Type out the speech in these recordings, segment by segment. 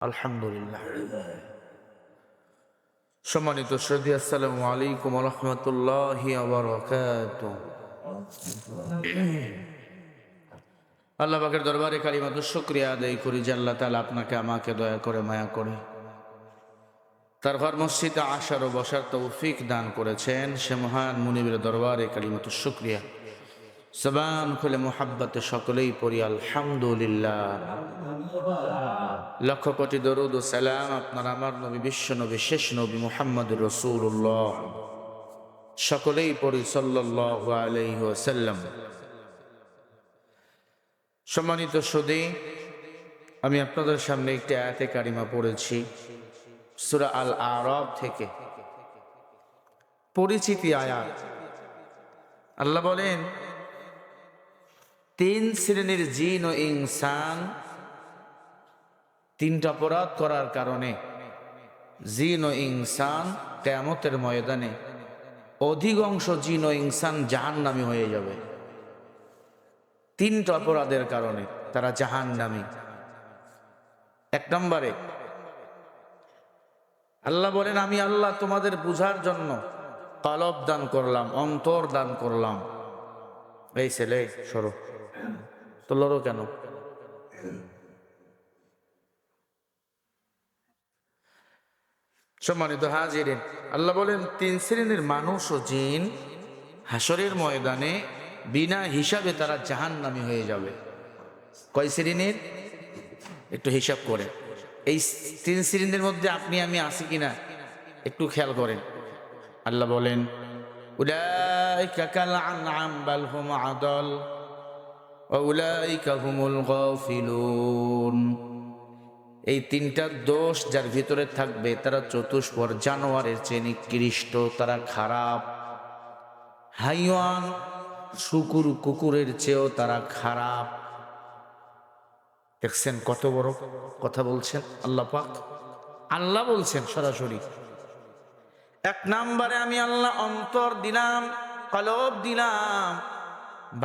আলহামদুলিল্লাহ। সম্মানিত শ্রদ্ধা, আসসালামু আলাইকুম ওয়া রাহমাতুল্লাহি ওয়া বারাকাতুহু। আল্লাহ পাকের দরবারে কালিমাতুশ শুকরিয়া আদায় করি যে আল্লাহ তাআলা আপনাকে আমাকে দয়া করে মায়া করে তার ঘর মসজিদে আসার ও বসার তৌফিক দান করেছেন। সে মহান মুনিবের দরবারে কালিমাতুশ শুকরিয়া। জবান খুলে মুহাব্বতে সকলেই পড়ি আলহামদুলিল্লাহ। লক্ষ কোটি দরুদ ও সালাম আপনার আমার নবী, বিশ্ব নবী, শেষ নবী মুহাম্মদুর রাসূলুল্লাহ সকলেই পড়ি সাল্লাল্লাহু আলাইহি ওয়াসাল্লাম। সম্মানিত সুধী, আমি আপনাদের সামনে একটি আয়াতে কারিমা পড়েছি সূরা আল আরাফ থেকে, পরিচিতি আয়াত। আল্লাহ বলেন, তিন শ্রেণীর জিন ও ইনসান তিনটা অপরাধ করার কারণে জিন ও ইনসান কিয়ামতের ময়দানে অধিকাংশ জিন ও ইনসান জাহান্নামী হয়ে যাবে। তিনটা অপরাধের কারণে তারা জাহান্নামী। এক নম্বরে আল্লাহ বলেন, আমি আল্লাহ তোমাদের বুঝার জন্য কলব দান করলাম, অন্তর দান করলাম। এই ছেলে সরো তো, লড়ো কেন? সম্মানিত হাজিরিন, আল্লাহ বলেন তিন শ্রেণীর মানুষ ও জিন হাসরের ময়দানে বিনা হিসাবে তারা জাহান্নামী হয়ে যাবে। কয় শ্রেণীর? একটু হিসাব করে, এই তিন শ্রেণীর মধ্যে আপনি আমি আছি কিনা একটু খেয়াল করেন। আল্লাহ বলেন, উলাইকা কাল আনআম বাল হুম আদাল ওয়া উলাইকা হুমুল গাফিলুন। এই তিনটা দোষ যার ভিতরে থাকবে তারা চতুষ্পর জানোয়ারের চেয়ে নিকৃষ্ট, তারা খারাপ। হাইওয়ান, শুকুর কুকুরের চেয়েও তারা খারাপ। দেখছেন কত বড় কথা বলছেন আল্লাহ পাক। আল্লাহ বলছেন সরাসরি, এক নম্বরে আমি আল্লাহ অন্তর দিলাম, কলব দিলাম,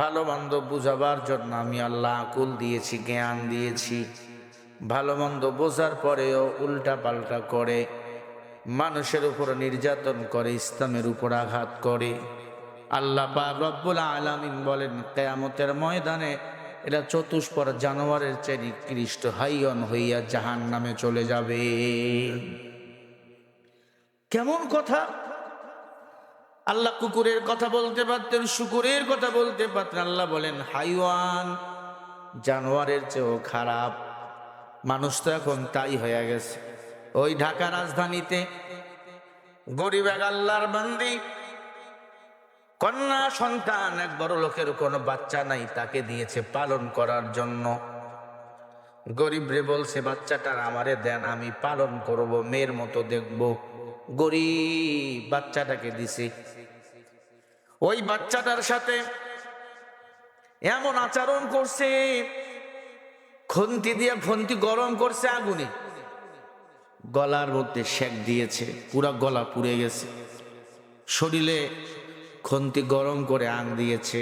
ভালো মন্দ বুঝাবার জন্য আমি আল্লাহ আকুল দিয়েছি, জ্ঞান দিয়েছি। ভালো মন্দ বোঝার পরেও উল্টা পাল্টা করে, মানুষের উপর নির্যাতন করে, ইসলামের উপর আঘাত করে। আল্লাহ পাক রব্বুল আলামিন বলেন, কিয়ামতের ময়দানে এরা চতুষ্পর জানোয়ারের চেয়ে নিকৃষ্ট, হাইয়ন হইয়া জাহান্নামে চলে যাবে। কেমন কথা! আল্লাহ কুকুরের কথা বলতে পারতেন, শুকুরের কথা বলতে পারতেন। আল্লাহ বলেন হাইওয়ান, জানোয়ারের চেয়েও খারাপ। মানুষ তো এখন তাই হয়ে গেছে। ওই ঢাকা রাজধানীতে গরিব এক আল্লাহর বান্দি, কন্যা সন্তান, এক বড় লোকের কোনো বাচ্চা নাই, তাকে দিয়েছে পালন করার জন্য। গরিব রে বলছে, বাচ্চাটার আমারে দেন, আমি পালন করব, মেয়ের মতো দেখব। গরিব বাচ্চাটাকে দিছে। ওই বাচ্চাটার সাথে এমন আচরণ করছে, খন্তি দিয়ে খন্তি গরম করছে আগুনে, গলার মধ্যে সেক দিয়েছে, পুরা গলা পুড়ে গেছে। শরীরে খন্তি গরম করে আং দিয়েছে,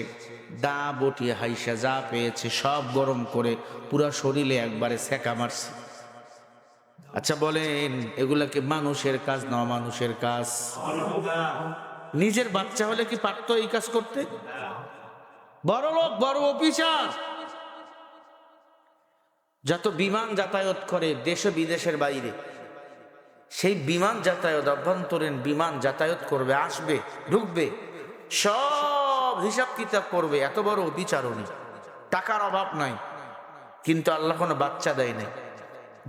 দা বটি হাইসা যা পেয়েছে সব গরম করে পুরা শরীরে একবারে সেকা মারছে। আচ্ছা বলেন, এগুলাকে মানুষের কাজ না অমানুষের কাজ? নিজের বাচ্চা হলে কি পারতো এই কাজ করতে? বড় লোক, বড় অফিসার, যত বিমান যাতায়াত করে দেশে বিদেশের বাইরে, সেই বিমান যাতায়াত, অভ্যন্তরীণ বিমান যাতায়াত করবে, আসবে, ঢুকবে, সব হিসাব কিতাব করবে। এত বড় অবিচারণী, টাকার অভাব নাই, কিন্তু আল্লাহ কোনো বাচ্চা দেয় নাই।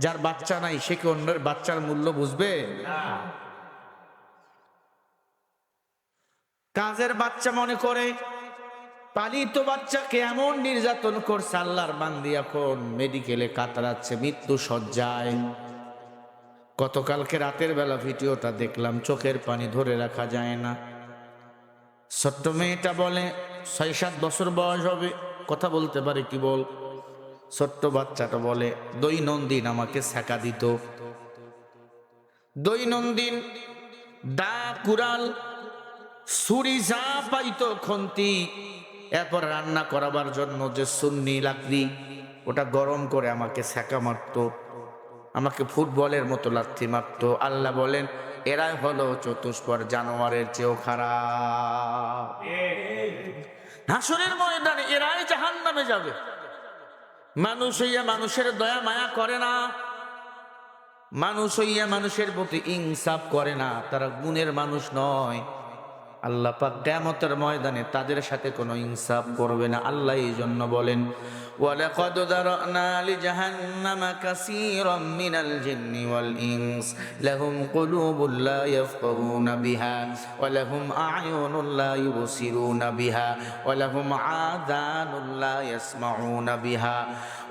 যার বাচ্চা নাই সে কি অন্যের বাচ্চার মূল্য বুঝবে? কাজের বাচ্চা মনে করে, পালিত বাচ্চাকে এমন নির্যাতন করছে। আল্লাহর বান্দি এখন মেডিকেলে কাতরাচ্ছে, মৃত্যু শয্যায়। গতকালকে রাতের বেলা ভিডিওটা দেখলাম, চোখের পানি ধরে রাখা যায় না। ছোট্ট মেয়েটা বলে ৬-৭ বছর বয়স হবে, কথা বলতে পারে কি বল। ছোট্ট বাচ্চাটা বলে, দৈনন্দিন আমাকে সেকা দিত, দৈনন্দিন দা, কুড়াল, ছুরি যা পাইতো, খন্তি, এরপর রান্না করাবার জন্য যে সুন্নি লাকড়ি, ওটা গরম করে আমাকে সেকা মারতো। আমাকে ফুটবলের মতো লাথি মারতো। আল্লাহ বলেন এরাই হলো চতুষ্পদ জানোয়ারের চেয়েও খারাপ। হাসরের ময়দানে এরাই জাহান্নামে যাবে। মানুষ হইয়া মানুষের দয়া মায়া করে না, মানুষ হইয়া মানুষের প্রতি ইনসাফ করে না, তারা গুণের মানুষ নয়। আল্লাহ পাক কিয়ামতের ময়দানে তাদের সাথে কোনো ইনসাফ করবে না। আল্লাহ এই জন্য বলেন ওয়ালাকাদ যারানা লিজাহান্নামা কাসীরাম মিনাল জিন্নি ওয়াল ইনস লাহুম কুলুবুন লা ইয়াফকাহুনা বিহা ওয়া লাহুম আ'য়ুনুন লা ইউবসিরুনা বিহা ওয়া লাহুম আযানুন লা ইয়াসমাউনা বিহা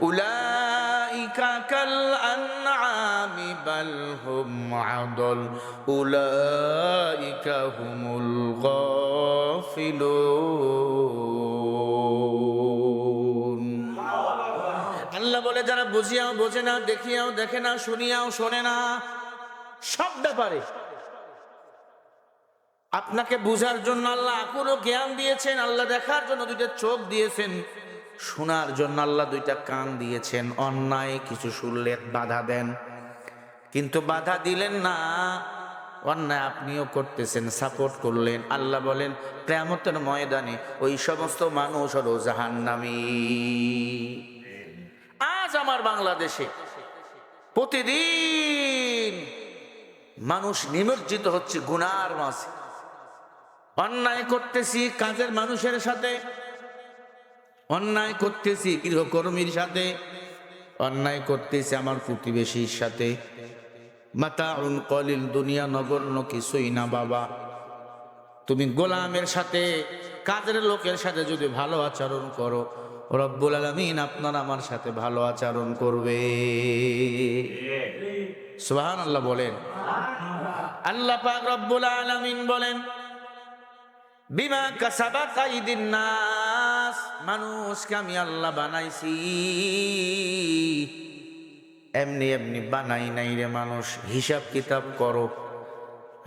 উলাইকা কাল আনআমি বাল হুম আদল উলাইকা হুমুল গাফিলুন। আল্লাহ বলে যারা বুঝিয়াও বোঝে না, দেখিয়াও দেখে না, শুনিয়াও শোনে না, সব ব্যাপারে আপনাকে বুঝার জন্য আল্লাহ আকুল জ্ঞান দিয়েছেন, আল্লাহ দেখার জন্য দুইটা চোখ দিয়েছেন, শোনার জন্য আল্লাহ দুইটা কান দিয়েছেন। অন্যায় কিছু শুনলে বাধা দেন, কিন্তু বাধা দিলেন না, অন্যায় আপনিও করতেছেন, সাপোর্ট করলেন। আল্লাহ বলেন কিয়ামতের ময়দানে ওই সমস্ত মানুষ হলো জাহান্নামী। আজ আমার বাংলাদেশে প্রতিদিন মানুষ নিমজ্জিত হচ্ছে গুনার মাঝে। অন্যায় করতেছি কাজের মানুষের সাথে, অন্যায় করতেছি গৃহকর্মীর সাথে, অন্যায় করতেছি আমার প্রতিবেশীর সাথে। মাতাউন কলিল, দুনিয়া নগণ্য কিছুই না বাবা। তুমি গোলামের সাথে, কাজের লোকের সাথে যদি ভালো আচরণ করো, রব্বুল আলামিন আপনার আমার সাথে ভালো আচরণ করবে। সুবহানাল্লাহ বলেন। আল্লাহ পাক রব্বুল আলামিন বলেন বিমা কাসাবাত আইদিন নাস, মানুষকে আমি আল্লাহ বানাইছি, এমনি এমনি বানাই নাই রে মানুষ। হিসাব কিতাব করো,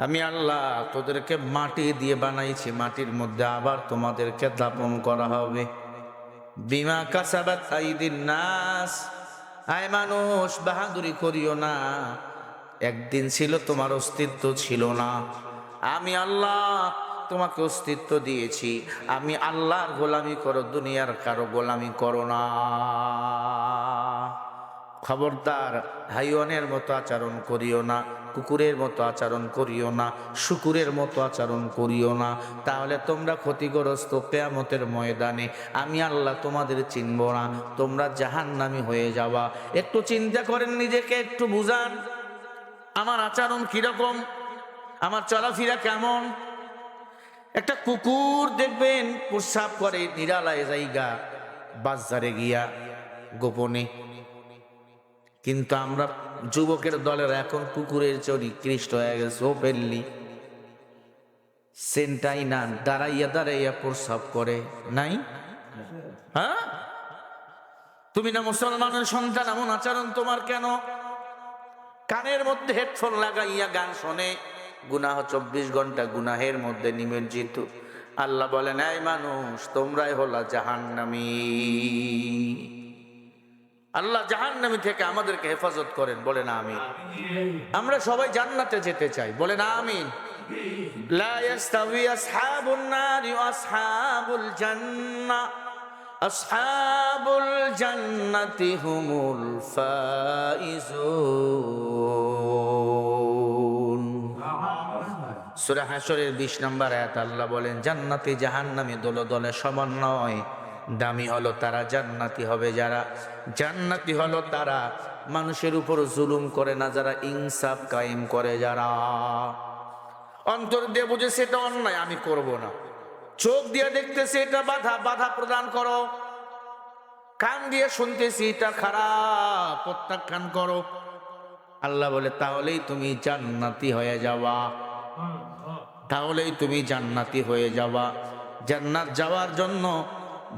আমি আল্লাহ তোদেরকে মাটি দিয়ে বানাইছি, মাটির মধ্যে আবার তোমাদেরকে দাপন করা হবে। বিমা কাসাবাত আইদিন নাস, আয় মানুষ বাহাদুরি করিও না, একদিন ছিল তোমার অস্তিত্ব ছিল না, আমি আল্লাহ তোমাকে অস্তিত্ব দিয়েছি। আমি আল্লাহর গোলামি করো, দুনিয়ার কারো গোলামি করো না। খবরদার হাইওয়ানের মতো আচরণ করিও না, কুকুরের মতো আচরণ করিও না, শুকুরের মতো আচরণ করিও না, তাহলে তোমরা ক্ষতিগ্রস্ত। কিয়ামতের ময়দানে আমি আল্লাহ তোমাদের চিনব না, তোমরা জাহান্নামী হয়ে যাবা। একটু চিন্তা করেন, নিজেকে একটু বুঝান, আমার আচরণ কিরকম, আমার চলাফেরা কেমন। একটা কুকুর দেখবেন প্রস্রাব করে নিরালায় জায়গা, বাজারে গিয়া গোপনে, কিন্তু আমরা যুবকের দলের এখন কুকুরের চরি কৃষ্ট হয়ে গেছে, ওপেনলি সেন্টাই না, দাঁড়াইয়া দাঁড়াইয়া প্রস্রাব করে নাই। হ্যাঁ, তুমি না মুসলমানের সন্তান, এমন আচরণ তোমার কেন? কানের মধ্যে হেডফোন লাগাইয়া গান শোনে, গুনাহ 24 ঘন্টা গুনাহের মধ্যে নিমজ্জিত। আল্লাহ বলেন এই মানুষ তোমরাই হলা জাহান্নামী। আল্লাহ জাহান্নামী থেকে আমাদেরকে হেফাজত করেন, বলেন আমিন। আমরা সবাই জান্নাতে যেতে চাই, বলেন আমিন। লা ইয়াস্তাওয়ি আসহাবুন নারি ওয়া আসহাবুল জান্নাহ, আসহাবুল জান্নাতি হুমুল ফাইজুন। সূরা হাশরের 20 নম্বর আয়াত আল্লাহ বলেন জান্নাতি জাহান্নামী দলে দলে সমান নয়। দামি হলো তারা, জান্নাতি হবে যারা, জান্নাতি হলো তারা মানুষের উপর জুলুম করে না, যারা ইনসাফ কায়েম করে, যারা অন্তর দিয়ে বুঝে সেটা অন্যায় আমি করব না, চোখ দিয়ে দেখতেছে এটা বাধা, বাধা প্রদান করো, কান দিয়ে শুনতেছি এটা খারাপ, প্রত্যাখ্যান করো। আল্লাহ বলে তাহলেই তুমি জান্নাতি হয়ে যাবা, তাহলেই তুমি জান্নাতি হয়ে যাবা। জান্নাত যাওয়ার জন্য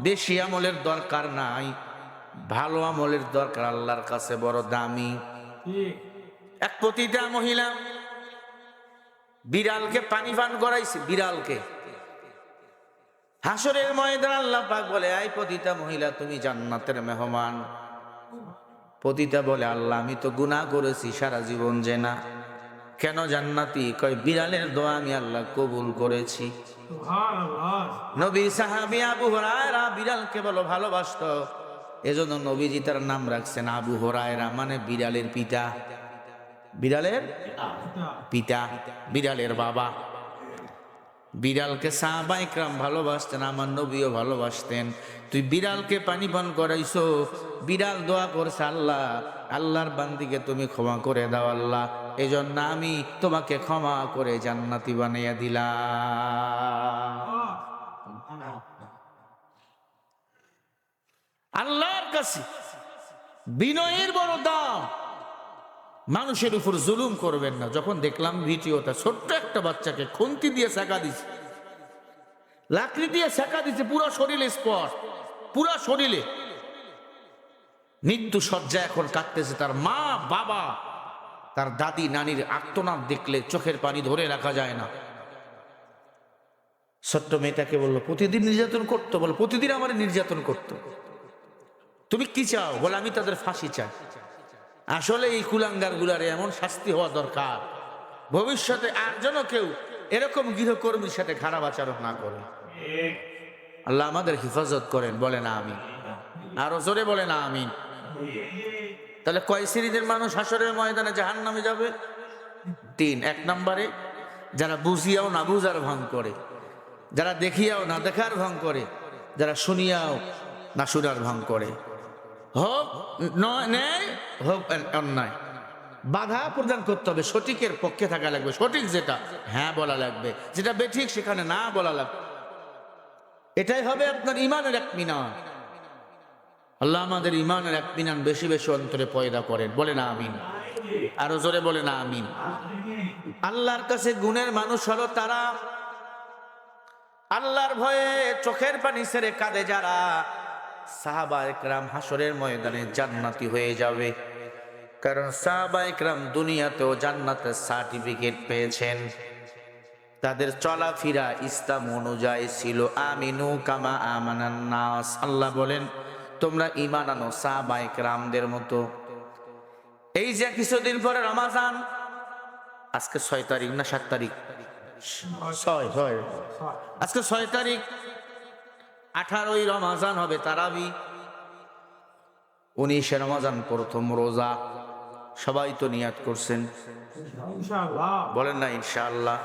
বেশি আমলের দরকার নাই, ভালো আমলের দরকার আল্লাহর কাছে বড় দামি। এক পতিতা মহিলা বিড়ালকে পানি পান করাইছে, বিড়ালকে। হাসরের ময়দানে আল্লাহ পাক বলে এই পতিতা মহিলা তুমি জান্নাতের মেহমান। পতিতা বলে, আল্লাহ আমি তো গুনাহ করেছি সারা জীবন যে না, কেন জান্নাতি? কয় বিড়ালের দোয়া আমি আল্লাহ কবুল করেছি। নবী সাহাবী আবু হুরায়রা বিড়ালকে বলো ভালোবাসতো, এজন্য নবীজি তার নাম রাখছেন আবু হুরায়রা, মানে বিড়ালের পিতা, বিড়ালের পিতা, বিড়ালের বাবা। বিড়ালকে সাহাবায়ে কেরাম ভালোবাসতেন, আমার নবীও ভালোবাসতেন। তুই বিড়ালকে পানি পান করাইছো, বিড়াল দোয়া করছে, আল্লাহ আল্লাহর বান্দিকে তুমি ক্ষমা করে দাও আল্লাহ, এজন্য আমি তোমাকে ক্ষমা করে জান্নাতি বানাইয়া দিলাম। আল্লাহর কাছে বিনয়ের বড় দাম। মানুষের উপর জুলুম করবেন না। যখন দেখলাম ভিডিওটা, ছোট্ট একটা বাচ্চাকে খুন্তি দিয়ে ছেঁকা দিছে, লাকড়ি দিয়ে ছেঁকা দিছে, পুরো শরীরে স্পট, পুরো শরীরে। মৃত্যু শয্যা এখন কাটতেছে, তার মা বাবা তার দাদি নানির আর্তনাদ দেখলে চোখের পানি ধরে রাখা যায় না। ছোট্ট মেয়েটাকে বললো প্রতিদিন নির্যাতন করতো, বলো প্রতিদিন আমার নির্যাতন করতো, তুমি কি চাও? বলে আমি তাদের ফাঁসি চাই। আসলে এই কুলাঙ্গার গুলারে এমন শাস্তি হওয়া দরকার, ভবিষ্যতে আর যেন কেউ এরকম গৃহকর্মীর সাথে খারাপ আচরণ না করে। আল্লাহ আমাদের হেফাজত করেন, বলে না আমিন। আরো জোরে বলে না আমিন। তাহলে কয় শ্রেণীর মানুষ হাসরের ময়দানে জাহান্নামে যাবে? 3। 1 নম্বরে যারা বুঝিয়াও না বুঝার ভান করে, যারা দেখিয়াও না দেখার ভান করে, যারা শুনিয়াও না শুনার ভান করে। হোক ন্যায় হোক অন্যায়, বাধা প্রদান করতে হবে, সঠিকের পক্ষে থাকা লাগবে, সঠিক যেটা হ্যাঁ বলা লাগবে, যেটা বেঠিক সেখানে না বলা লাগবে। এটাই হবে আপনার ইমানের ইত্মিনান। আল্লাহ আমাদের ইমানের ইত্মিনান বেশি বেশি অন্তরে পয়দা করেন, বলে না আমিন। আরো জোরে বলে না আমিন। আল্লাহর কাছে গুণের মানুষ হলো তারা, আল্লাহর ভয়ে চোখের পানি ছেড়ে কাঁদে যারা, সাহাবায়ে কেরাম হাসরের ময়দানে জান্নাতি হয়ে যাবে। কারণ সাহাবায়ে কেরাম দুনিয়াতেও জান্নাতের সার্টিফিকেট পেয়েছেন, তাদের চলাফেরা ইসলাম অনুযায়ী ছিল। আমিনু কামা আমানান নাস, আল্লাহ বলেন তোমরা ঈমান আনো সাহাবায়ে কেরামদের মতো। এই যে কিছুদিন পরে রমাজান, আজকে 6 তারিখ না 7 তারিখ? 6 আজকে 6 তারিখ। 18ই রমাজান হবে তারাবি, 19শে রমাজান প্রথম রোজা। সবাই তো নিয়াত করছেন, বলেন না ইনশাআল্লাহ।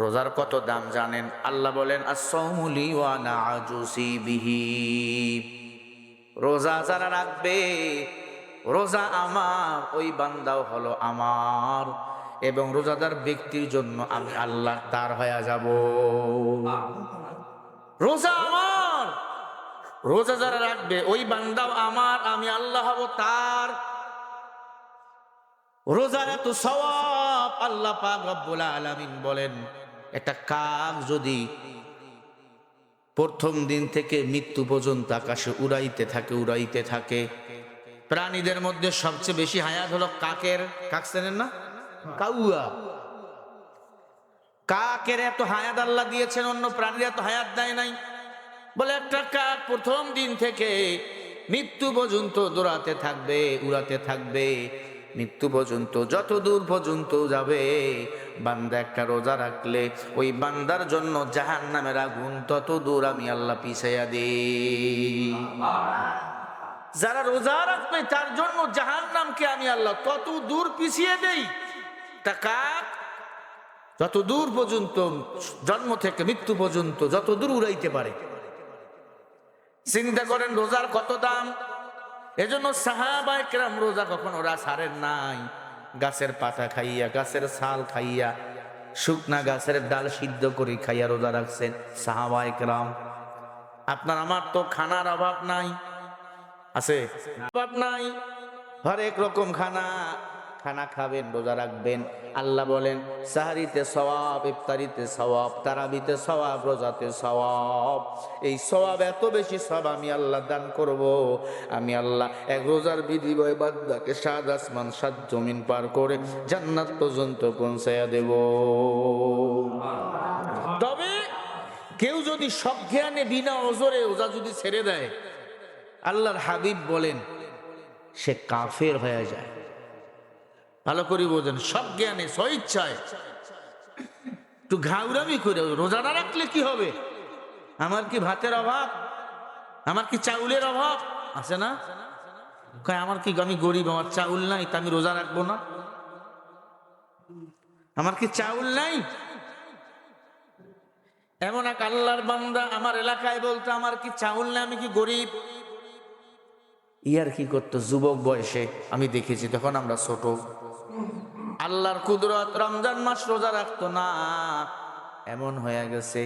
রোজার কত দাম জানেন? আল্লাহ বলেন as-sawmu li wa ana ajusi bihi, রোজা যারা রাখবে, রোজা আমার, ওই বান্দাও হলো আমার, এবং রোজাদার ব্যক্তির জন্য আমি আল্লাহ তার হয়ে যাব। রোজা আমার, রোজা যারা রাখবে ওই বান্দাও আমার, আমি আল্লাহ হব তার। রোজার এত সওয়াব, আল্লাহ পাক রব্বুল আলামিন বলেন একটা কাক যদি প্রথম দিন থেকে মৃত্যু পর্যন্ত আকাশে উড়াইতে থাকে, উড়াইতে থাকে, প্রাণীদের মধ্যে সবচেয়ে বেশি হায়াত হলো কাকের। কাক চেনেন না? কাউয়া। কাকের এত হায়াত আল্লাহ দিয়েছেন, অন্য প্রাণীরা এত হায়াত দেয় নাই। বলে একটা কাক প্রথম দিন থেকে মৃত্যু পর্যন্ত দৌড়াতে থাকবে, উড়াতে থাকবে, মৃত্যু পর্যন্ত, যত দূর পর্যন্ত যাবে। বান্দা একটা রোজা রাখলে ওই বান্দার জন্য জাহান্নামের আগুন তত দূর আমি আল্লাহ পিছাইয়া দিই। যারা রোজা রাখবে তার জন্য জাহান্নামকে আমি আল্লাহ তত দূর পিছিয়ে দেই। তা কাক যত দূর পর্যন্ত, জন্ম থেকে মৃত্যু পর্যন্ত যত দূর উড়াইতে পারে। চিন্তা করেন রোজার কত দাম। এজন্য সাহাবায়ে কেরাম রোজা কখনো ওরা ছাড়েন নাই। গাছের পাতা খাইয়া, গাছের ছাল খাইয়া, শুকনা গাছের ডাল সিদ্ধ করে খাইয়া রোজা রাখছেন সাহাবায়ে কেরাম। আপনার আমার তো খানার অভাব নাই, আছে? অভাব নাই, হরেক রকম খানা খাবেন, রোজা রাখবেন। আল্লাহ বলেন সাহারিতে সওয়াব, ইফতারিতে সওয়াব, তারাবিতে সওয়াব, রোজাতে সওয়াব। এই সওয়াব এত বেশি সওয়াব আমি আল্লাহ দান করব। আমি আল্লাহ এক রোজার বিনিময়ে বান্দাকে 7 আসমান 7 জমিন পার করে জান্নাত পর্যন্ত পৌঁছায়া দেব। তবে কেউ যদি সজ্ঞানে বিনা ওজরে রোজা যদি ছেড়ে দেয়, আল্লাহর হাবিব বলেন সে কাফের হয়ে যায়। ভালো করে বোঝেন, সব জ্ঞানে স্বইচ্ছায় একটু ঘাউরামি করে রোজা না রাখলে কি হবে? আমার কি ভাতের অভাব? আমার কি চাউলের অভাব আছে না? আমার কি, আমি গরিব, আমার চাউল নাই, তা আমি রোজা রাখবো না? আমার কি চাউল নাই? এমন এক আল্লাহর বান্দা আমার এলাকায় বলতো, আমার কি চাউল নাই, আমি কি গরিব? ইয়ার কি করতো যুবক বয়সে, আমি দেখেছি তখন আমরা ছোট। আল্লাহর কুদরত, রমজান মাস রোজা রাখতো না। এমন হয়ে গেছে,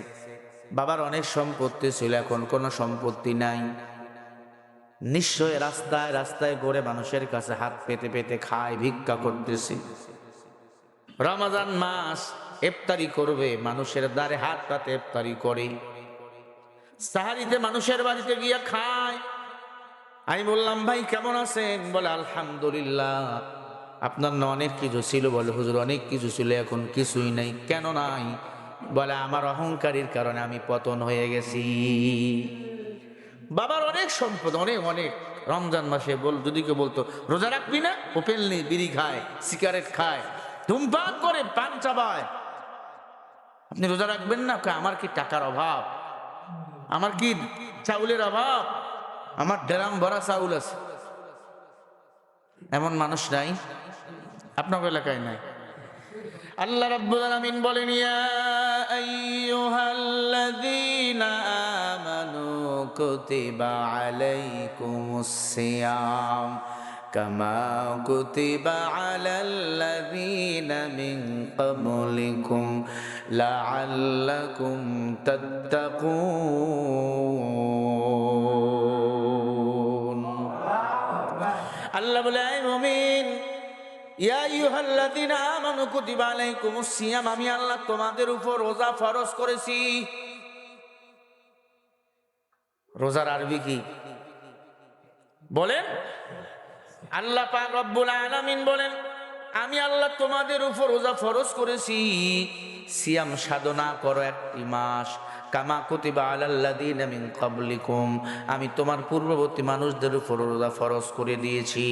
বাবার অনেক সম্পত্তি ছিল, এখন কোনো সম্পত্তি নাই। নিশ্চয় রাস্তায় রাস্তায় ঘুরে মানুষের কাছে হাত পেতে পেতে খায়, ভিক্ষা করতেছি। রমজান মাস ইফতারি করবে, মানুষের দ্বারে হাত পাতে ইফতারি করে, সাহারিতে মানুষের বাড়িতে গিয়ে খায়। আমি বললাম, ভাই কেমন আছেন? বলে আলহামদুলিল্লাহ। আপনার না অনেক কিছু ছিল? বলে হুজুর অনেক কিছু ছিল, এখন কিছুই নাই। কেন নাই? বলে আমার অহংকারের কারণে আমি পতন হয়ে গেছি। বাবার অনেক সম্পদ, অনেক অনেক। রমজান মাসে যদি কেউ বলতো রোজা রাখবি না, ওপেনলি বিড়ি খায়, সিগারেট খায়, ধূমপান করে, পান চাবায়, আপনি রোজা রাখবেন না? আমার কি টাকার অভাব? আমার কি চাউলের অভাব? আমার ড্রাম ভরা চাউল আছে। এমন মানুষ নাই? আপনার এলাকায় নাই? আল্লাহ রাব্বুল আলামিন বলেন, ইয়া আইয়ুহাল্লাযীনা আমানু কুতিবা আলাইকুমুস সিয়াম কামা কুতিবা আলাল্লাযীনা মিন ক্বাবলিকুম লাআল্লাকুম তাত্তাকুন। আল্লাহ বলে, হে মুমিন, ইয়া আইয়ুহাল্লাযীনা আমানু কুতিবা আলাইকুমুস সিয়াম, আমি আল্লাহ তোমাদের উপর রোজা ফরজ করেছি। রোজার আরবি কি বলেন? আল্লাহ পাক রব্বুল আলামিন বলেন, আমি আল্লাহ তোমাদের উপর রোজা ফরজ করেছি। সিয়াম সাধনা করো একটি মাস, কামা কুতিবা আলাল্লাযীনা মিন ক্বাবলিকুম, আমি তোমার পূর্ববর্তী মানুষদের উপর রোজা ফরজ করে দিয়েছি।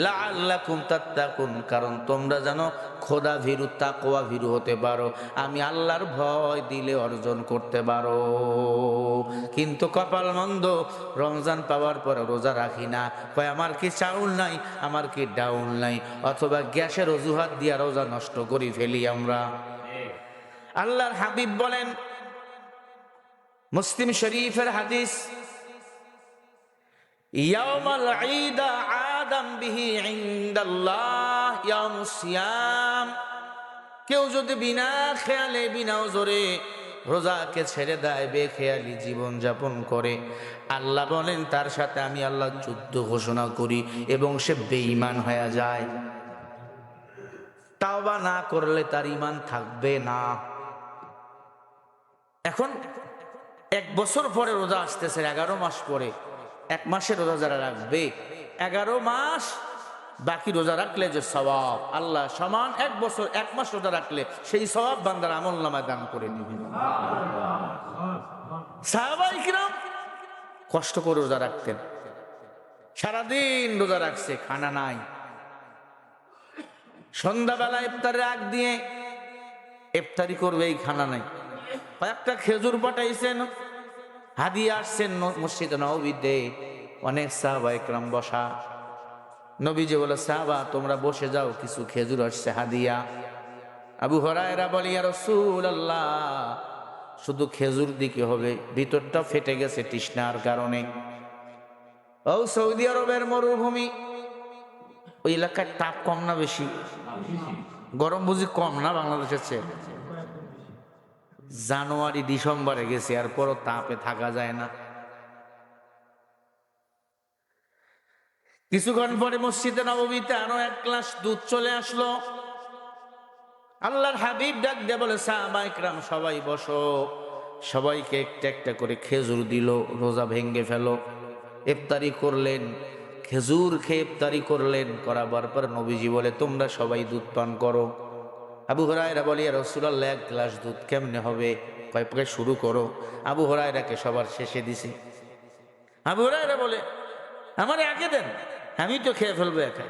লাআল্লাকুম তাত্তাকুন, কারণ তোমরা যেন খোদা ভীরু, তাকওয়া ভীরু হতে পারো, আমি আল্লাহর ভয় দিলে অর্জন করতে পারো। কিন্তু কপাল মন্দ, রমজান পাওয়ার পরে রোজা রাখি না। কয় আমার কি চাউল নাই, আমার কি ডাউল নাই, অথবা গ্যাসের অজুহাত দিয়া রোজা নষ্ট করে ফেলি আমরা। আল্লাহর হাবিব বলেন, মুসলিম শরীফের হাদিস, ইয়াউমাল ঈদ আদাম বিহি ইনদাল্লাহ ইয়াউমুস সিয়াম, কেউ যদি বিনা খেয়ালে বিনা ওজরে রোজাকে ছেড়ে দেয়, বেখেয়ালি জীবন যাপন করে, আল্লাহ বলেন তার সাথে আমি আল্লাহ যুদ্ধ ঘোষণা করি এবং সে বেঈমান হয়ে যায়। তাওবা না করলে তার ঈমান থাকবে না। এখন 1 বছর পরে রোজা আসতেছে, 11 মাস পরে, 1 মাসের রোজা যারা রাখবে, 11 মাস বাকি রোজা রাখলে যে সওয়াব, আল্লাহ সমান 1 বছর 1 মাস রোজা রাখলে সেই সওয়াব বান্দার আমলনামায় দান করে দিবেন। সাহাবায়ে কিরাম কষ্ট করে রোজা রাখতেন, সারাদিন রোজা রাখছে, খানা নাই। সন্ধ্যাবেলা ইফতারের আগ দিয়ে ইফতারি করবে, এই খানা নাই। কয়েকটা খেজুর পাঠাইছেন, হাদিয়া আসছেন মসজিদে নববীতে, অনেক সাহাবায়ে কেরাম বসা। নবীজি বলে, সাহাবা তোমরা বসে যাও, কিছু খেজুর আসছে হাদিয়া। আবু হুরায়রা বলে, ইয়া রাসূলুল্লাহ, শুধু খেজুর দিকে হবে, ভিতরটা ফেটে গেছে তৃষ্ণার কারণে। ও সৌদি আরবের মরুভূমি, ওই এলাকার তাপ কম না বেশি? গরম বুঝি কম না বাংলাদেশের চেয়ে? জানুয়ারি ডিসেম্বরে গেছে, আর পরও তাপে থাকা যায় না। কিছুক্ষণ পরে মসজিদে নববীতে আরো 1 গ্লাস দুধ চলে আসলো। আল্লাহর হাবিব ডাক দিয়ে বলে, সাহাবায়ে কিরাম সবাই বসো। সবাইকে একটা একটা করে খেজুর দিল, রোজা ভেঙ্গে ফেলো। ইফতারি করলেন, খেজুর খেয়ে ইফতারি করলেন। করাবার পর নবীজি বলে, তোমরা সবাই দুধ পান করো। আবু হুরায়রা বলে, ইয়া রাসূলুল্লাহ 1 গ্লাস দুধ কেমনে হবে? কয়েক শুরু করো। আবু হুরায়রাকে সবার শেষে দিছি। আবু হুরায়রা বলে, আমারে আগে দেন। আমি তো খেয়ে ফেলবো একা।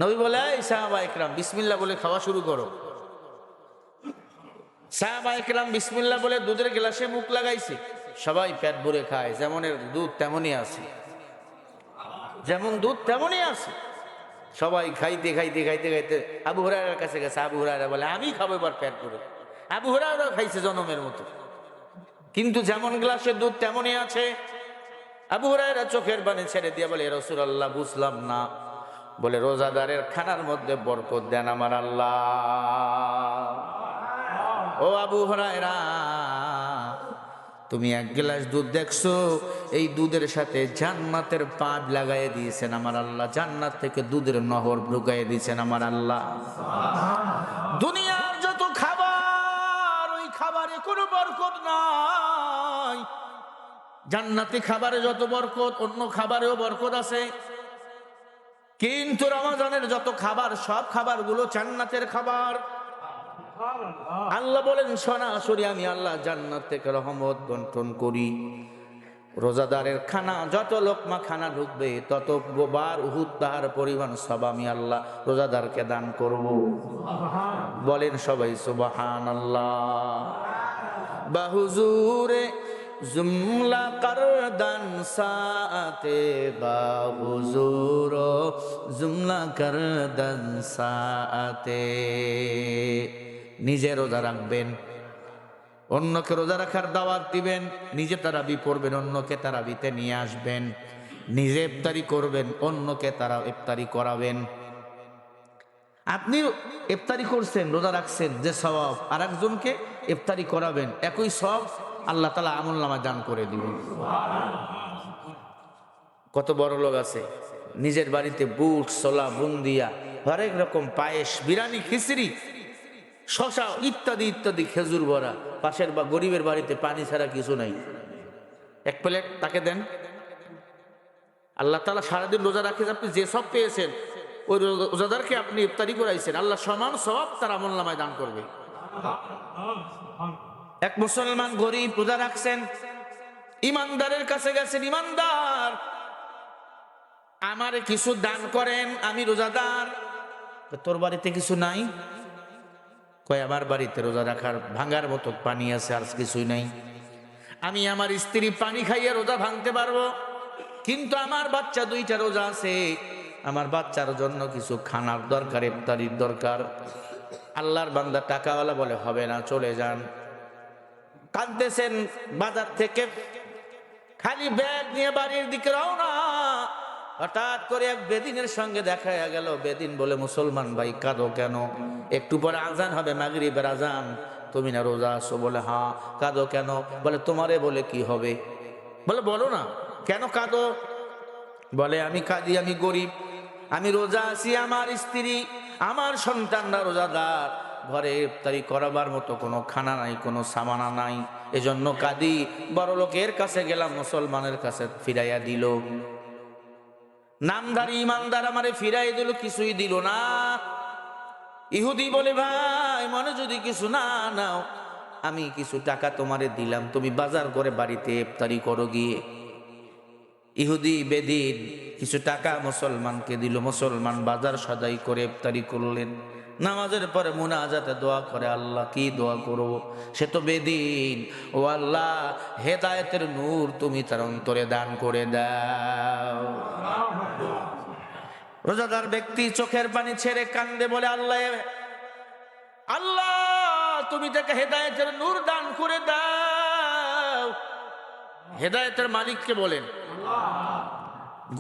নবী বলে, এই সাহাবা ইকরাম বিসমিল্লাহ বলে খাওয়া শুরু করো। সাহাবা ইকরাম বিসমিল্লাহ বলে দুধের গ্লাসে মুখ লাগাইছে, সবাই পেট ভরে খায়। যেমনের দুধ তেমনই আছে, যেমন দুধ তেমনই আছে। সবাই খাইতে খাইতে খাইতে খাইতে আবু হুরায়রার কাছে গেছে। আবু হুরায়রা বলে, আমি খাবো এবার পেট ভরে। আবু হুরায়রাও খাইছে জনমের মতো, কিন্তু যেমন গ্লাসের দুধ তেমনই আছে। আবু হুরায়রা চোখের পানি ছেড়ে দিয়ে বলে, রাসূলুল্লাহ বুঝলাম না। বলে, রোজাদারের খানার মধ্যে বরকত দেন আমার আল্লাহ। ও আবু হুরায়রা, তুমি এক গ্লাস দুধ দেখছো, এই দুধের সাথে জান্নাতের পাট লাগাই দিয়েছেন আমার আল্লাহ। জান্নাত থেকে দুধের নহর ঢুকাই দিয়েছেন আমার আল্লাহ। দুনিয়ার যত খাবার, ওই খাবারে কোনো বরকত নাই। জান্নাতি খাবারে যত বরকত, অন্য খাবারেও বরকত আছে। কিন্তু রমজানের যত খাবার, সব খাবারগুলো জান্নাতের খাবার। আল্লাহ বলেন সরাসরি আমি আল্লাহ জান্নাত থেকে রহমত বন্টন করি। রোজাদারের খানা যত লোকমা খানা ঢুকবে, তত বার উহুদ পাহাড় পরিমাণ সব আমি আল্লাহ রোজাদারকে দান করব। বলেন সবাই সুবহানাল্লাহ। বাহুজুরে জুমলা করদান সাতে, বাহুজুর জুমলা করদান সাতে। নিজে রোজা রাখবেন, অন্যকে রোজা রাখার দাওয়াত দিবেন। নিজে তারাবি পড়বেন, অন্যকে তারাবিতে নিয়ে আসবেন। নিজে ইফতারি করবেন, অন্যকে তারা ইফতারি করাবেন। আপনি ইফতারি করছেন, রোজা রাখছেন, যে সওয়াব আর একজনকে ইফতারি করাবেন, একই সওয়াব আল্লাহ তাআলা আমলনামা দান করে দিবেন। কত বড় লোক আছে, নিজের বাড়িতে বুট, ছোলা, বুন্দিয়া, হরেক রকম পায়েস, বিরিয়ানি, খিচড়ি, শশা ইত্যাদি ইত্যাদি, খেজুর ভরা। পাশের বা গরিবের বাড়িতে পানি ছাড়া কিছু নাই, এক প্লেট তাকে দেন। আল্লাহ তাআলা সারাদিন রোজা রাখে, আপনি যে সব পেয়েছেন, ওই রোজাদারকে আপনি ইফতারি করাইছেন, আল্লাহ সমান সওয়াব তার আমলনামায় দান করবে। এক মুসলমান গরিব রোজা রাখছেন, ইমানদারের কাছে গেছেন, ইমানদার আমারে কিছু দান করেন, আমি রোজাদার। তোর বাড়িতে কিছু নাই? কয়, আমার বাড়িতে রোজা রাখার ভাঙার মতো পানি আছে, আর কিছুই নাই। আমি আমার স্ত্রী পানি খাইয়ে রোজা ভাঙতে পারবো, কিন্তু আমার বাচ্চা দুইটা রোজা আছে, আমার বাচ্চার জন্য কিছু খানার দরকার, ইফতারির দরকার। আল্লাহর বান্দা টাকাওয়ালা বলে, হবে না, চলে যান। কাঁদতেছেন, বাজার থেকে খালি ব্যাগ নিয়ে বাড়ির দিকে রওনা। হঠাৎ করে এক বেদিনের সঙ্গে দেখা গেল। বেদিন বলে, মুসলমান ভাই কাঁদো কেন? একটু পরে আজান হবে, মাগরিবের আজান, তুমি না রোজা আছো? বলে, হ্যাঁ। কাঁদো কেন? বলে, তোমারে বলে কি হবে? বলে, বলো না, কেন কাঁদো? বলে, আমি কাঁদি, আমি গরিব, আমি রোজা আছি, আমার স্ত্রী, আমার সন্তানরা রোজাদার, ঘরে ইফতারি করাবার মতো কোনো খানা নাই, কোনো সামানা নাই, এজন্য কাঁদি। বড় লোকের কাছে গেলাম, মুসলমানের কাছে ফিরাইয়া দিল। নামধারী ইমানদার আমারে ফিরাই দিল, কিছুই দিল না। ইহুদি বলে, ভাই মনে যদি কিছু না নাও, আমি কিছু টাকা তোমারে দিলাম, তুমি বাজার করে বাড়িতে ইফতারি করো গিয়ে। ইহুদি বেদিন কিছু টাকা মুসলমানকে দিল, মুসলমান বাজার সদাই করে ইফতারি করলেন। নামাজের পরে মুনাজাতে দোয়া করে, আল্লাহ কি দোয়া করব? সে তো বেদিন। ও আল্লাহ, হেদায়েতের নূর তুমি তার অন্তরে দান করে দাও। রোজাদার ব্যক্তি চোখের পানি ছেড়ে কান্দে, বলে, আল্লাহ, আল্লাহ তুমি তাকে হেদায়েতের নূর দান করে দাও। হেদায়েতের মালিককে বলেন।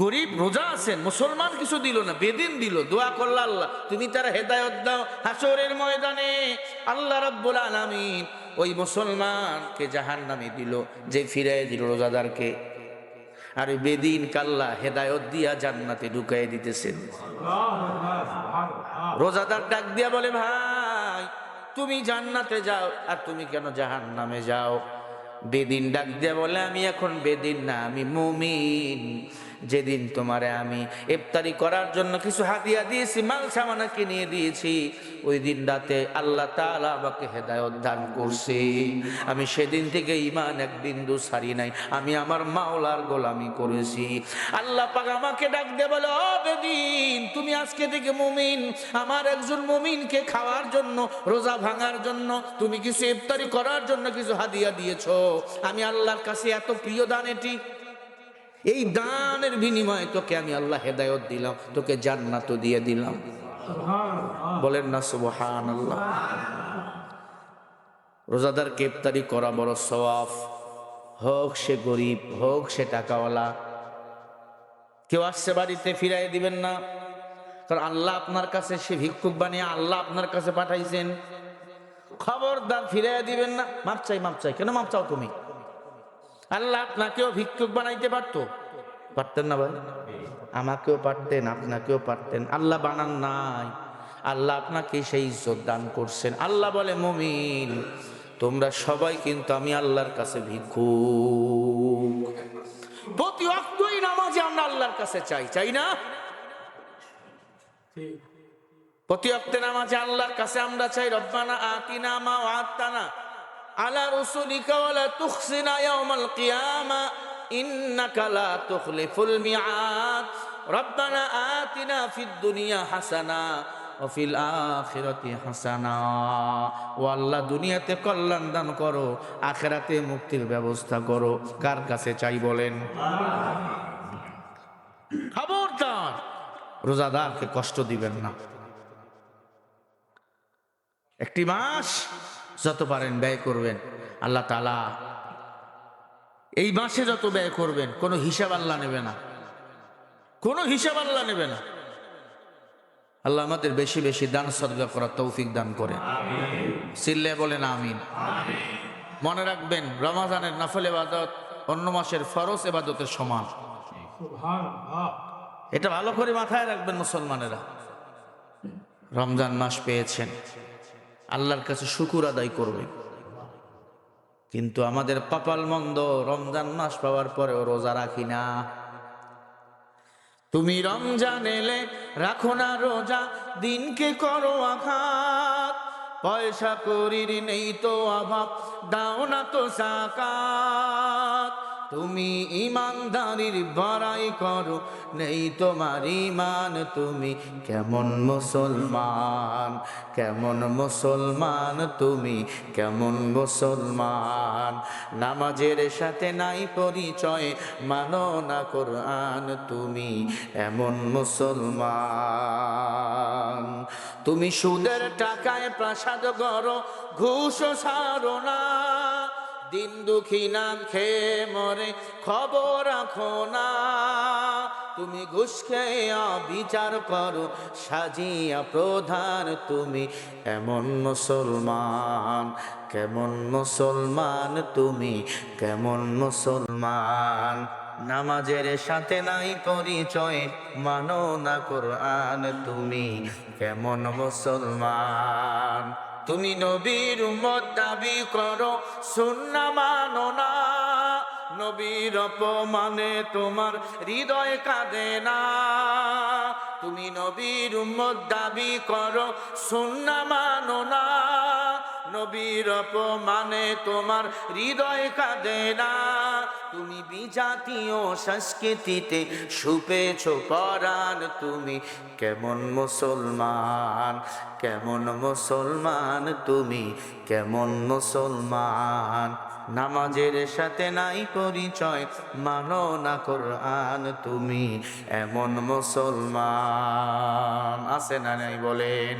গরিব রোজা আছেন, মুসলমান কিছু দিল না, বেদিন দিল, দোয়া করল, আল্লাহ তুমি তার হেদায়েত দাও। হাসরের ময়দানে আল্লাহ রাব্বুল আলামিন ওই মুসলমানকে জাহান্নামে দিল, যে ফিরাই দিল রোজাদারকে। আর ওই বেদিন কাল্লা হেদায়েত দিয়া জান্নাতে ঢুকাই দিতেছেন। রোজাদার ডাক দিয়া বলে, ভাই তুমি জান্নাতে যাও, আর তুমি কেন জাহান্নামে যাও? বেদিন ডাক দিয়া বলে, আমি এখন বেদিন না, আমি মুমিন। যেদিন তোমারে আমি ইফতারি করার জন্য কিছু হাদিয়া দিয়েছি, মাল সামানা কিনে দিয়েছি, ওই দিন রাতে আল্লাহ তাআলা আমাকে হেদায়েত দান করছে। আমি সেদিন থেকে ঈমান এক বিন্দু ছাড়ি নাই, আমি আমার মাওলার গোলামি করেছি। আল্লাহ পাক আমাকে ডাক দিয়ে বলে, ও বেদিন, তুমি আজকে থেকে মুমিন। আমার একজন মুমিনকে খাওয়ার জন্য, রোজা ভাঙার জন্য, তুমি কিছু ইফতারি করার জন্য কিছু হাদিয়া দিয়েছো। আমি আল্লাহর কাছে এত প্রিয় দান এটি। এই দানের বিনিময়ে তোকে আমি আল্লাহ হেদায়েত দিলাম, তোকে জান্নাত দিয়ে দিলাম। বলেন না সুবহানাল্লাহ। রোজাদারকে ইফতারি করা বড় সওয়াব, হোক সে গরিব, হোক সে টাকাওয়ালা। কেউ আসছে বাড়িতে, ফিরাই দিবেন না, কারণ আল্লাহ আপনার কাছে, সে ভিক্ষুক বানিয়ে আল্লাহ আপনার কাছে পাঠাইছেন। খবরদার ফিরাই দিবেন না। মাপ চাই, মাপ চাই। কেন মাপ চাও তুমি? আল্লাহ আপনাকেও ভিক্ষুক বানাইতে পারতো, পারতেন না ভাই? আমাকেও পারতেন, আপনাকেও পারতেন। আল্লাহ বানান নাই, আল্লাহ আপনাকে সেই ইজ্জত দান করছেন। আল্লাহ বলে, মুমিন তোমরা সবাই কিন্তু আমি আল্লাহর কাছে ভিক্ষুক। প্রতি ওয়াক্তই নামাজে আমরা আল্লাহর কাছে চাই, চাই না? প্রতি ওয়াক্তে নামাজে আল্লাহর কাছে আমরা চাই, রব্বানা আতিনা মা ওয়া'আদতানা আলা রাসূলিকা ওয়া লা তুখজিনা ইয়াওমাল কিয়ামা ইন্নাকা লা তুখলিফুল মিআদ। রব্বানা আতিনা ফিদ দুনিয়া হাসানা ওয়া ফিল আখিরাতি হাসানা। ও আল্লাহ, দুনিয়াতে কল্যাণ দান করো, আখিরাতে মুক্তির ব্যবস্থা করো। কার কাছে চাই বলেন? খবরদার রোজাদারকে কষ্ট দিবেন না। একটি মাস যত পারেন ব্যয় করবেন। আল্লাহ তাআলা এই মাসে যত ব্যয় করবেন, কোনো হিসাব আল্লাহ নেবে না, কোনো হিসাব আল্লাহ নেবে না। আল্লাহ আমাদের বেশি বেশি দান সদকা করার তৌফিক দান করেন। সিল্লে বলেন আমিন। মনে রাখবেন, রমাজানের নফল ইবাদত অন্য মাসের ফরজ ইবাদতের সমান। এটা ভালো করে মাথায় রাখবেন মুসলমানেরা। রমজান মাস পেয়েছেন, আল্লাহর কাছে শুকর আদায় করবেন। কিন্তু আমাদের কপাল মন্দ, রমজান মাস পাওয়ার পরেও রোজা রাখি না। তুমি রমজান এলে রাখো না রোজা, দিনকে করো আঘাত। পয়সা করির নেই তো অভাব, দাও না তো যাকাত। তুমি ইমানদারির বড়াই করো, নেই তোমার ঈমান। তুমি কেমন মুসলমান, কেমন মুসলমান, তুমি কেমন মুসলমান। নামাজের সাথে নাই পরিচয়, মানো না কোরআন, তুমি এমন মুসলমান। তুমি সুদের টাকায় প্রাসাদ গড়ো, ঘুষ ছাড়ো না। দিন দুঃখী না খেয়ে মরে, খবর রাখো না। তুমি ঘুষ খেয়ে বিচার করো, সাজিয়া প্রধান। তুমি এমন মুসলমান, কেমন মুসলমান, তুমি কেমন মুসলমান। নামাজের সাথে নাই পরিচয়, মানো না কোরআন, তুমি কেমন মুসলমান। তুমি নবীর উম্মত দাবি করো, সুন্নাহ মানো না। নবীর অপমানে তোমার হৃদয় কাঁদে না। তুমি নবীর উম্মত দাবি করো, সুন্নাহ মানো না। নবীর অপমানে তোমার হৃদয় কাঁদে না। তুমি বিজাতীয় সংস্কৃতিতে সুপেছ পরাণ, তুমি কেমন মুসলমান, কেমন মুসলমান, তুমি কেমন মুসলমান। নামাজের সাথে নাই পরিচয়, মানো না কোরআন, তুমি এমন মুসলমান। আছে না নাই বলেন?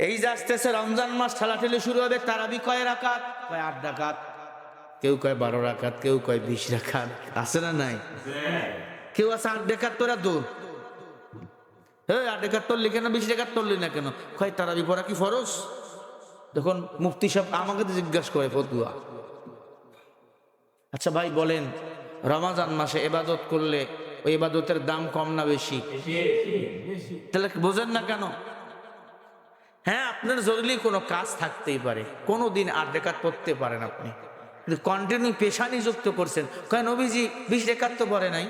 এই যে আসতেছে রমজান মাস, ঠেলাঠেলি শুরু হবে। তারাবি কয় রাকাত? কয় 8 রাকাত, কেউ কয় 12 রাকাত, কেউ কয় 20 রাকাত। আছে না নাই? কেউ আছে 8 রাকাত তোরা দূর, 8 রাকাত তোর লিখে না, 20 রাকাত তোরলি না কেন? কয় তারাবি পড়া কি ফরজ? দেখুন মুফতি সাহেব আমাকে তো জিজ্ঞাসা করে ফতুয়া। আচ্ছা ভাই বলেন, রমজান মাসে ইবাদত করলে ওই ইবাদতের দাম কম না বেশি? তাহলে বোঝেন না কেন? হ্যাঁ, আপনার জরুরি কোনো কাজ থাকতেই পারে, কোনো দিন 8 রাকাত পড়তে পারেন আপনি, কিন্তু কন্টিনিউ পেশা নিযুক্ত করছেন। কয় নবীজি 20 রাকাত তো পড়ে নাই,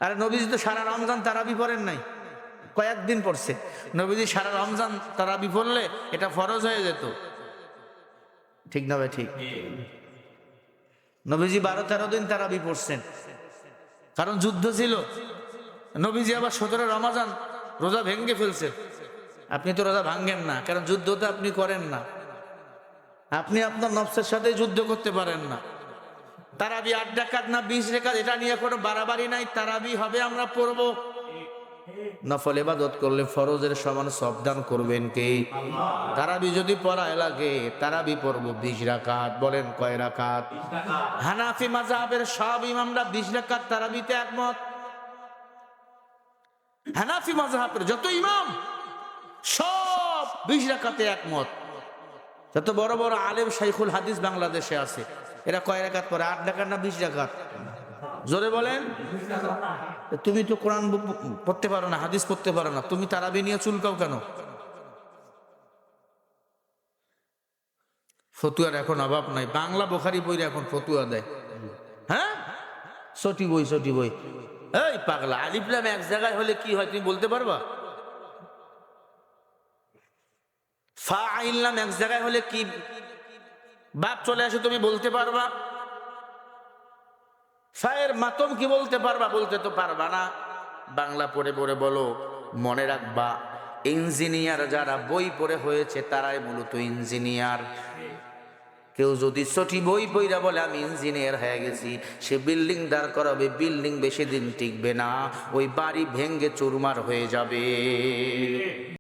আরে নবীজি তো সারা রমজান তারাবি পড়েন নাই, কয়েকদিন পড়ছে। নবীজি সারা রমজান তারাবি পড়লে এটা ফরজ হয়ে যেত, ঠিক না ভাই? ঠিক। নবীজি 12-13 দিন তারাবি পড়ছেন, কারণ যুদ্ধ ছিল। নবীজি আবার 17 রমজান রোজা ভেঙ্গে ফেলছে। আপনি তো রোজা ভাঙ্গেন না, কারণ যুদ্ধ তো আপনি করেন না, আপনি আপনার নফসের সাথে যুদ্ধ করতে পারেন না। তারাবি 8 রাকাত না 20 রাকাত, এটা নিয়ে কোনো বাড়াবাড়ি নাই। তারাবি হবে, আমরা পড়বো। নফল ইবাদত করলে ফরজের সমান সওয়াব দান করবেন কে? তারাবি যদি পড়ায় লাগে, তারাবি পড়বো 20 রাকাত। বলেন কয় রাকাত? হানাফি মাযহাবের সব ইমামরা 20 রাকাত তারাবিতে একমত। হানাফি মাযহাবের যত ইমাম সব 20 রাকাতে একমত। যত বড় বড় আলেম শাইখুল হাদিস বাংলাদেশে আছে, এরা কয় রাকাত পড়ে? 8 রাকাত না 20 রাকাত? জোরে বলেন। তুমি তো কোরআন পড়তে পারো না, হাদিস পড়তে পারো না, তুমি তারাবি নিয়ে চুলকাও কেন? ফতুয়ার এখন অভাব নাই, বাংলা বুখারী বইরে এখন ফতুয়া দেয়। হ্যাঁ, সটি বই, সটি বই। এই পাগলা, আলিফ লাম এক জায়গায় হলে কি হয় তুমি বলতে পারবা? ফা আইন লাম এক জায়গায় হলে কি বাপ চলে আসে তুমি বলতে পারবা? ফায়ের মাতম কি বলতে পারবা? বলতে তো পারবা না। বাংলা পড়ে পড়ে বলো। মনে রাখবা, ইঞ্জিনিয়ার যারা বই পড়ে হয়েছে তারাই মূলত ইঞ্জিনিয়ার। কেউ যদি সঠি বই পইরা বলে আমি ইঞ্জিনিয়ার হয়ে গেছি, সে বিল্ডিং দাঁড় করাবে, বিল্ডিং বেশি দিন টিকবে না, ওই বাড়ি ভেঙ্গে চুরমার হয়ে যাবে।